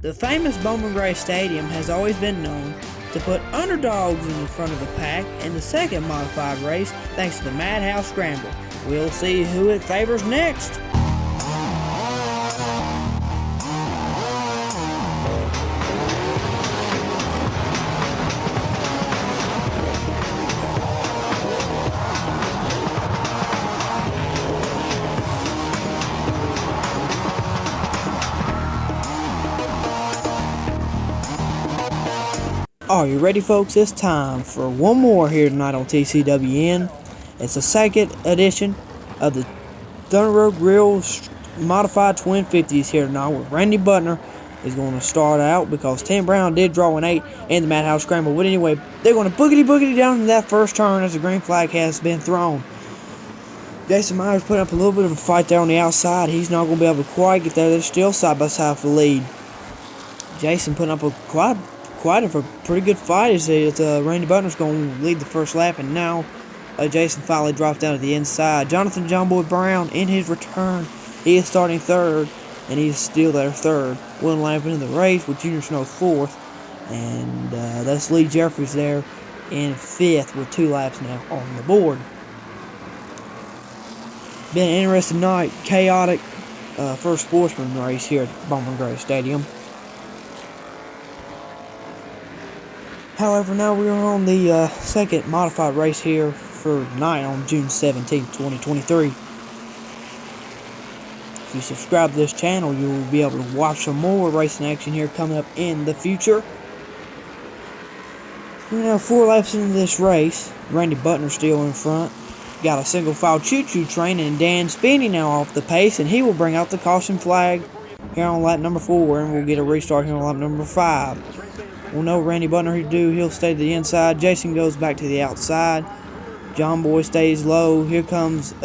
The famous Bowman Gray Stadium has always been known to put underdogs in the front of the pack in the second modified race thanks to the Madhouse Scramble. We'll see who it favors next. Are you ready, folks? It's time for one more here tonight on TCWN. It's the second edition of the Thunder Road Grill Modified Twin 50s here tonight, where Randy Butner is going to start out because Tim Brown did draw an 8 in the Madhouse Scramble. But anyway, they're going to boogity down to that first turn as the green flag has been thrown. Jason Myers putting up a little bit of a fight there on the outside. He's not going to be able to quite get there. They're still side by side for the lead. Jason putting up a quite a pretty good fight as Randy Butner's going to lead the first lap, and now Jason finally drops down to the inside. Jonathan John Boy Brown in his return, he is starting third, and he's still there third. One lap into the race with Junior Snow fourth, and that's Lee Jeffries there in fifth with 2 laps now on the board. Been an interesting night, chaotic first sportsman race here at Bowman Gray Stadium. However, now we're on the second modified race here for tonight on June 17th, 2023. If you subscribe to this channel, you will be able to watch some more racing action here coming up in the future. We're now 4 laps into this race. Randy Butner still in front. Got a single file choo-choo train, and Dan Spinney now off the pace, and he will bring out the caution flag here on lap number 4, and we'll get a restart here on lap number 5. We'll know Randy Butner he'll stay to the inside. Jason goes back to the outside. John Boy stays low. Here comes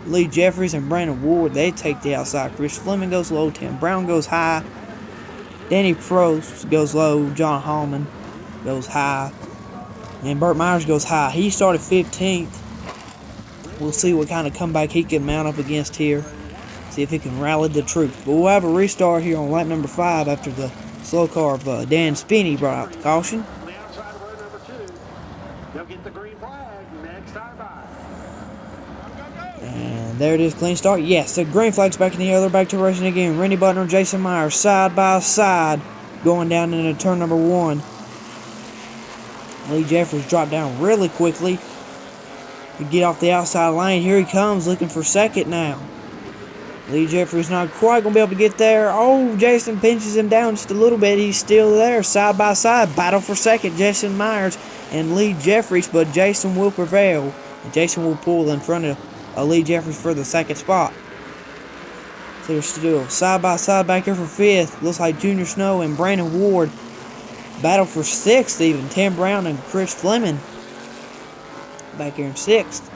Lee Jeffries and Brandon Ward. They take the outside. Chris Fleming goes low. Tim Brown goes high. Danny Prost goes low. John Hallman goes high. And Burt Myers goes high. He started 15th. We'll see what kind of comeback he can mount up against here. See if he can rally the troops. But we'll have a restart here on lap number 5 after the slow car of Dan Spinney brought out the caution. And there it is, clean start. Yes, the green flag's back in the air. They're back to racing again. Randy Butner and Jason Myers side by side going down into turn number 1. Lee Jeffries dropped down really quickly to get off the outside lane. Here he comes looking for second now. Lee Jeffries not quite going to be able to get there. Oh, Jason pinches him down just a little bit. He's still there, side by side. Battle for second, Jason Myers and Lee Jeffries, but Jason will prevail. And Jason will pull in front of Lee Jeffries for the second spot. So they're still side by side back here for 5th. Looks like Junior Snow and Brandon Ward battle for 6th even. Tim Brown and Chris Fleming back here in 6th.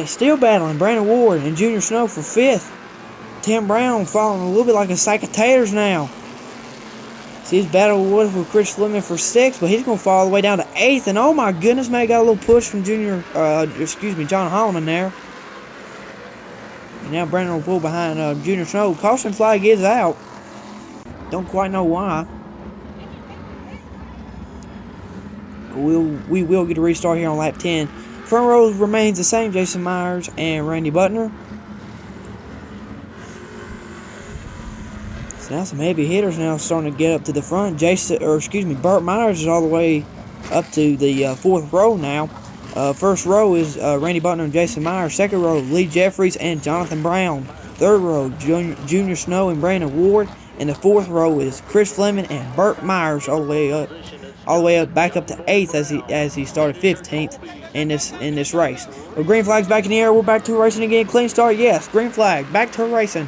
Still battling Brandon Ward and Junior Snow for 5th. Tim Brown falling a little bit like a sack of taters now. See his battle with Chris Fleming for 6th, but he's going to fall all the way down to 8th. And oh my goodness, man, got a little push from John Holloman there. And now Brandon will pull behind Junior Snow. Caution flag is out. Don't quite know why. We will get a restart here on lap 10. Front row remains the same, Jason Myers and Randy Butner. So now some heavy hitters now starting to get up to the front. Burt Myers is all the way up to the 4th row now. First row is Randy Butner and Jason Myers. Second row, Lee Jeffries and Jonathan Brown. Third row, Junior Snow and Brandon Ward. And the 4th row is Chris Fleming and Burt Myers all the way up, back up to 8th as he started 15th in this race. But green flag's back in the air. We're back to racing again. Clean start, yes. Green flag, back to racing.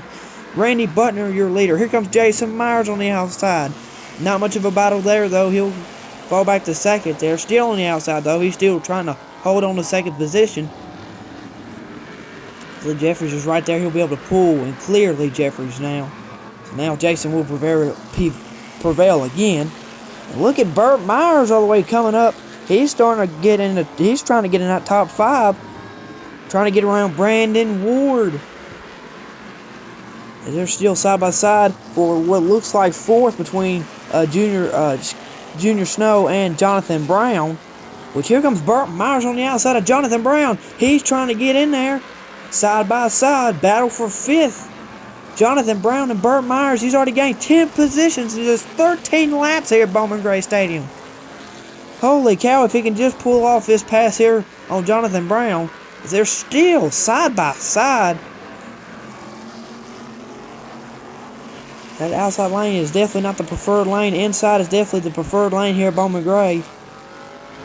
Randy Butner, your leader. Here comes Jason Myers on the outside. Not much of a battle there, though. He'll fall back to second there. Still on the outside, though. He's still trying to hold on to second position. Lee Jeffries is right there. He'll be able to pull and clear Lee Jeffries now. So now Jason will prevail again. And look at Burt Myers all the way coming up. He's trying to get in that top 5. Trying to get around Brandon Ward. They're still side by side for what looks like fourth between Junior Snow and Jonathan Brown. Which here comes Burt Myers on the outside of Jonathan Brown. He's trying to get in there. Side by side, battle for fifth. Jonathan Brown and Burt Myers. He's already gained 10 positions in just 13 laps here at Bowman Gray Stadium. Holy cow, if he can just pull off this pass here on Jonathan Brown. They're still side by side. That outside lane is definitely not the preferred lane. Inside is definitely the preferred lane here at Bowman Gray.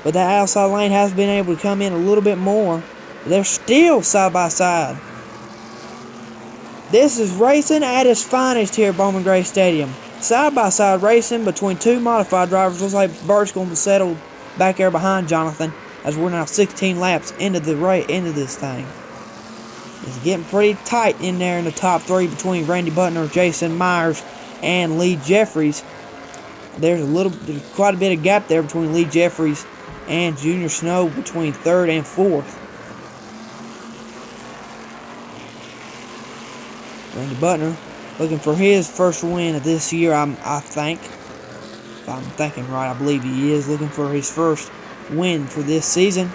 But that outside lane has been able to come in a little bit more. They're still side by side. This is racing at its finest here at Bowman Gray Stadium. Side by side racing between two modified drivers. Looks like Bert's going to settle back there behind Jonathan, as we're now 16 laps into this thing. It's getting pretty tight in there in the top three between Randy Butner, Jason Myers, and Lee Jeffries. There's quite a bit of gap there between Lee Jeffries and Junior Snow between third and fourth. Randy Butner looking for his first win of this year, I think. If I'm thinking right, I believe he is looking for his first win for this season.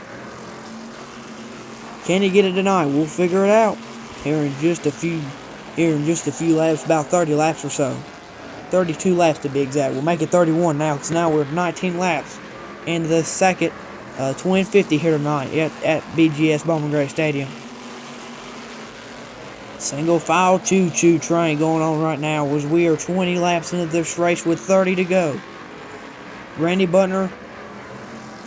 Can he get it tonight? We'll figure it out here in just a few laps, about 30 laps or so. 32 laps to be exact. We'll make it 31 now, because now we're 19 laps into the second Twin 50 here tonight at BGS Bowman Gray Stadium. Single file choo-choo train going on right now, as we are 20 laps into this race with 30 to go. Randy Butner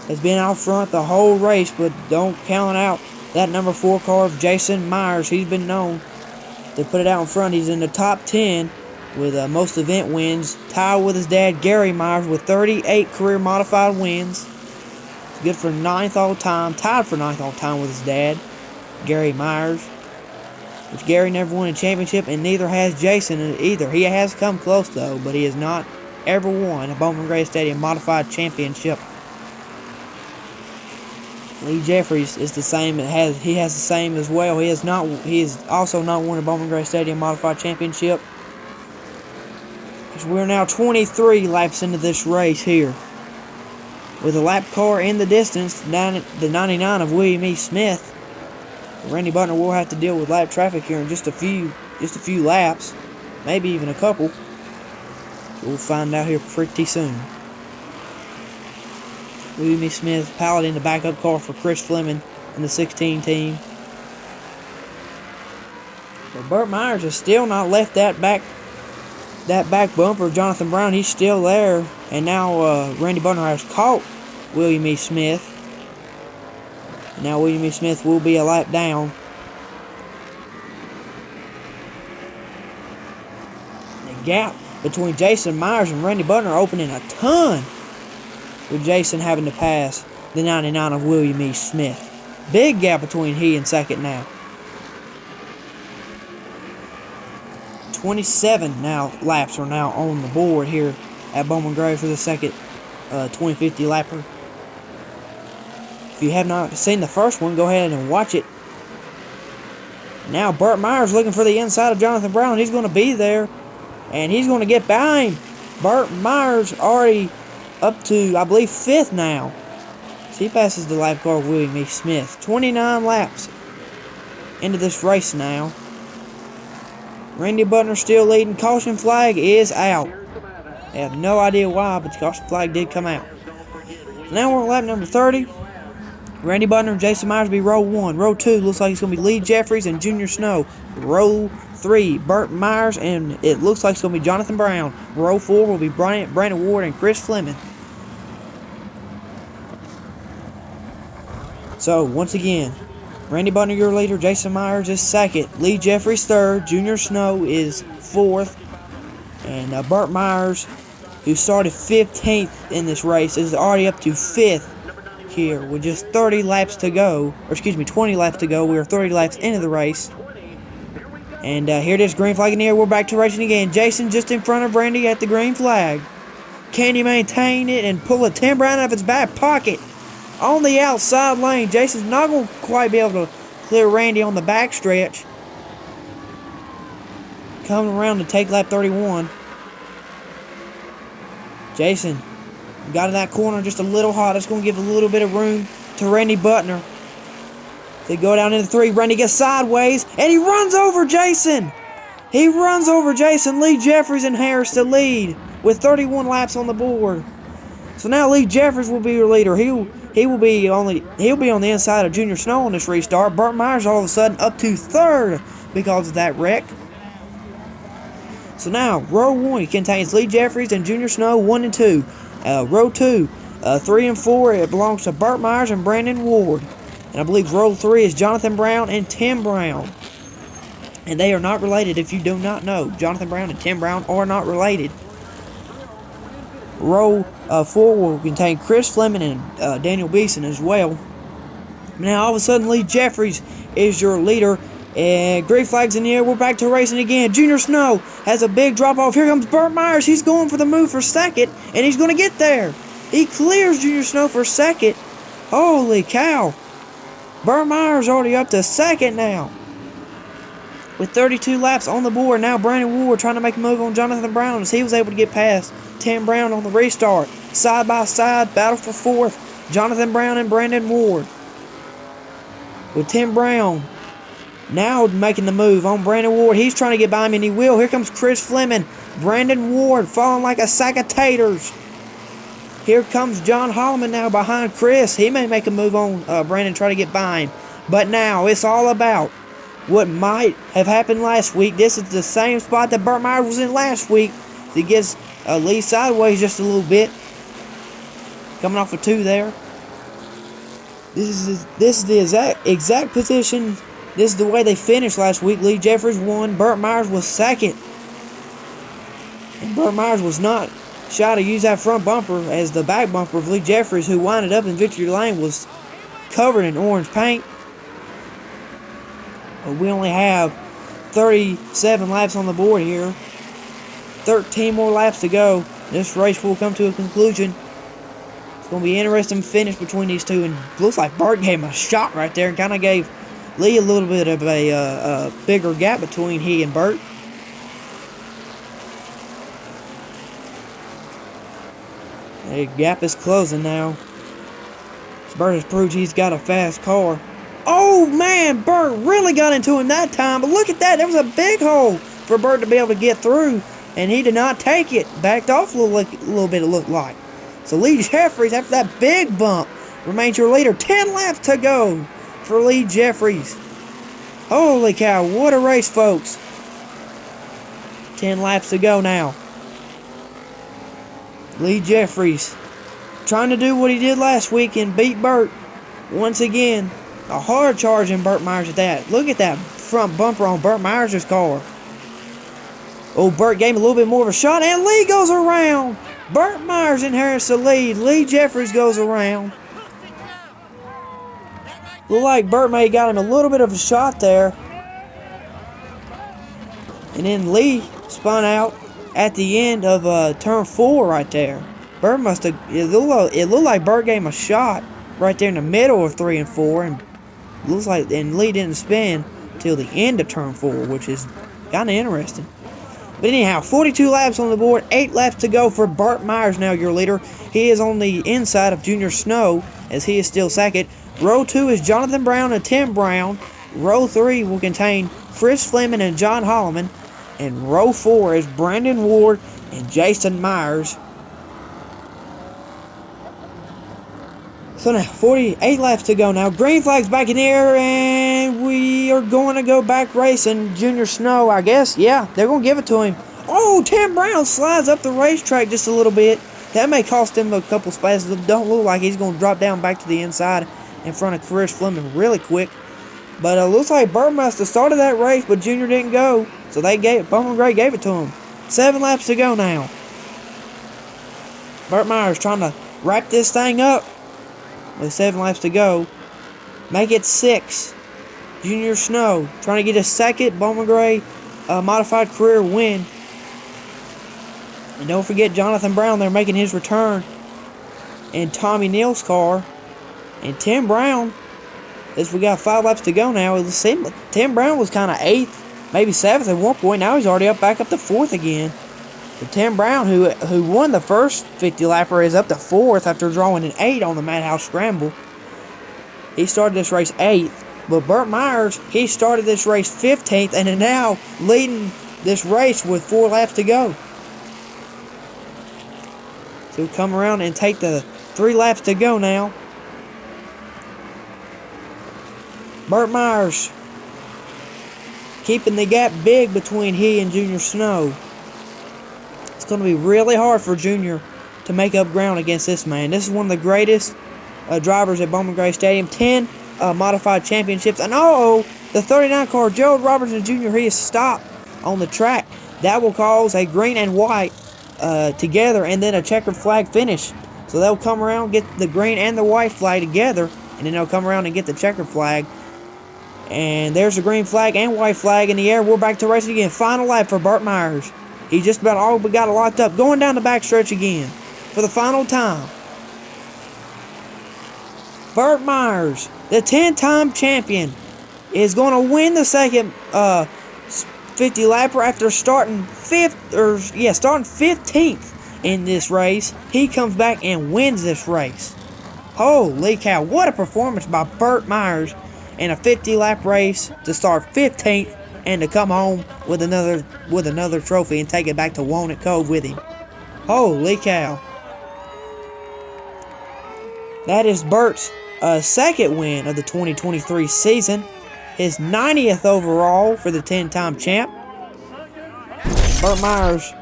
has been out front the whole race, but don't count out that number 4 car of Jason Myers. He's been known to put it out in front. He's in the top 10 with most event wins, tied with his dad Gary Myers with 38 career modified wins. He's good for 9th all time, tied for 9th all time with his dad Gary Myers, which Gary never won a championship, and neither has Jason either. He has come close though, but he has not ever won a Bowman Gray Stadium modified championship. Lee Jeffries is the same. He has the same as well. He has also not won a Bowman Gray Stadium modified championship. We're now 23 laps into this race here, with a lap car in the distance, the 99 of William E. Smith. Randy Butner will have to deal with lap traffic here in just a few laps, maybe even a couple. We'll find out here pretty soon. William E. Smith piloting the backup car for Chris Fleming in the 16 team. But Burt Myers has still not left that back bumper of Jonathan Brown. He's still there, and now Randy Butner has caught William E. Smith. Now William E. Smith will be a lap down. The gap between Jason Myers and Randy Butner opening a ton, with Jason having to pass the 99 of William E. Smith. Big gap between he and second now. 27 laps are now on the board here at Bowman Gray for the second 2050 lapper. If you have not seen the first one, go ahead and watch it. Now Burt Myers looking for the inside of Jonathan Brown. He's going to be there, and he's going to get by him. Burt Myers already up to, I believe, 5th now. So he passes the lap car of William E. Smith. 29 laps into this race now. Randy Butner still leading. Caution flag is out. I have no idea why, but the caution flag did come out. Now we're on lap number 30. Randy Butner and Jason Myers will be row 1. Row 2 looks like it's going to be Lee Jeffries and Junior Snow. Row 3, Burt Myers, and it looks like it's going to be Jonathan Brown. Row 4 will be Brandon Ward and Chris Fleming. So, once again, Randy Butner, your leader. Jason Myers is 2nd. Lee Jeffries 3rd. Junior Snow is 4th. And Burt Myers, who started 15th in this race, is already up to 5th here with just 30 laps to go. Or excuse me, 20 laps to go. We are 30 laps into the race. And here it is, green flag in the air. We're back to racing again. Jason just in front of Randy at the green flag. Can he maintain it and pull a timber out of his back pocket? On the outside lane, Jason's not going to quite be able to clear Randy on the back stretch. coming around to take lap 31. Jason got in that corner just a little hot. That's going to give a little bit of room to Randy Butner. They go down into 3. Randy gets sideways, and he runs over Jason. He runs over Jason. Lee Jeffries inherits the lead with 31 laps on the board. So now Lee Jeffries will be your leader. He'll be on the inside of Junior Snow on this restart. Burt Myers all of a sudden up to 3rd because of that wreck. So now row 1 contains Lee Jeffries and Junior Snow 1 and 2. Row 2, 3 and 4, it belongs to Burt Myers and Brandon Ward. And I believe row 3 is Jonathan Brown and Tim Brown. And they are not related if you do not know. Jonathan Brown and Tim Brown are not related. Row 4 will contain Chris Fleming and Daniel Beeson as well. Now all of a sudden Lee Jeffries is your leader. And green flags in the air. We're back to racing again. Junior Snow has a big drop off. Here comes Burt Myers. He's going for the move for second. And he's going to get there. He clears Junior Snow for second. Holy cow. Burt Myers already up to second now. With 32 laps on the board. Now Brandon Ward trying to make a move on Jonathan Brown as he was able to get past Tim Brown on the restart. Side by side. Battle for 4th. Jonathan Brown and Brandon Ward. With Tim Brown now making the move on Brandon Ward. He's trying to get by him, and he will. Here comes Chris Fleming. Brandon Ward falling like a sack of taters. Here comes John Holloman now behind Chris. He may make a move on Brandon, try to get by him. But now it's all about what might have happened last week. This is the same spot that Burt Myers was in last week. He gets Lee sideways just a little bit. Coming off of 2 there. This is the exact position. This is the way they finished last week. Lee Jeffries won. Burt Myers was second. And Burt Myers was not shy to use that front bumper as the back bumper of Lee Jeffries, who winded up in victory lane, was covered in orange paint. But we only have 37 laps on the board here. 13 more laps to go. This race will come to a conclusion. It's going to be an interesting finish between these two. And looks like Burt gave him a shot right there and kind of gave Lee a little bit of a bigger gap between he and Burt. The gap is closing now. Burt has proved he's got a fast car. Oh man, Burt really got into him that time. But look at that. There was a big hole for Burt to be able to get through. And he did not take it. Backed off a little bit, it looked like. So Lee Jeffries, after that big bump, remains your leader. 10 laps to go for Lee Jeffries. Holy cow, what a race, folks. 10 laps to go now. Lee Jeffries trying to do what he did last week and beat Burt. Once again, a hard charge in Burt Myers at that. Look at that front bumper on Burt Myers' car. Oh, Burt gave him a little bit more of a shot, and Lee goes around. Burt Myers inherits the lead. Lee Jeffries goes around. Looked like Burt may have got him a little bit of a shot there. And then Lee spun out at the end of turn 4 right there. Burt must have, it looked like Burt gave him a shot right there in the middle of 3 and 4. And looks like, and Lee didn't spin till the end of turn 4, which is kind of interesting. But anyhow, 42 laps on the board, 8 laps to go for Burt Myers, now your leader. He is on the inside of Junior Snow, as he is still second. Row 2 is Jonathan Brown and Tim Brown. Row 3 will contain Chris Fleming and John Holloman. And row 4 is Brandon Ward and Jason Myers. So now, 48 laps to go now. Green flag's back in the air, and we are going to go back racing. Junior Snow, I guess. Yeah, they're going to give it to him. Oh, Tim Brown slides up the racetrack just a little bit. That may cost him a couple spaces. It don't look like he's going to drop down back to the inside in front of Chris Fleming really quick. But it looks like Burt must have started that race, but Junior didn't go. So Bowman Gray gave it to him. 7 laps to go now. Burt Myers trying to wrap this thing up. With 7 laps to go. Make it 6. Junior Snow trying to get a second Bowman Gray modified career win. And don't forget Jonathan Brown there making his return in Tommy Neal's car. And Tim Brown, as we got 5 laps to go now, it seemed like Tim Brown was kind of 8th maybe 7th at one point. Now he's already back up to 4th again. But Tim Brown, who won the first 50-lapper, is up to 4th after drawing an 8 on the Madhouse Scramble. He started this race 8th. But Burt Myers, he started this race 15th and is now leading this race with 4 laps to go. So he'll come around and take the 3 laps to go now. Burt Myers keeping the gap big between he and Junior Snow. It's going to be really hard for Junior to make up ground against this man. This is one of the greatest drivers at Bowman Gray Stadium. 10 modified championships. And the 39 car, Gerald Robertson Jr., he is stopped on the track. That will cause a green and white together and then a checkered flag finish. So they'll come around, get the green and the white flag together, and then they'll come around and get the checkered flag. And there's the green flag and white flag in the air. We're back to racing again. Final lap for Burt Myers. He just about all but got it locked up. Going down the backstretch again for the final time. Burt Myers, the 10-time champion, is going to win the second 50-lapper after starting 15th in this race. He comes back and wins this race. Holy cow, what a performance by Burt Myers in a 50-lap race to start 15th and to come home with another trophy and take it back to Walnut Cove with him. Holy cow. That is Burt's second win of the 2023 season. His 90th overall for the 10-time champ. Burt Myers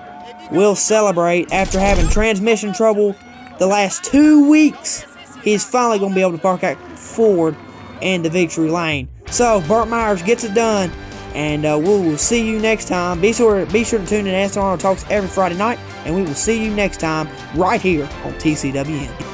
will celebrate after having transmission trouble the last 2 weeks. He's finally going to be able to park out forward in the victory lane. So Burt Myers gets it done, and we will see you next time. Be sure to tune in to SR Talks every Friday night, and we will see you next time right here on TCWN.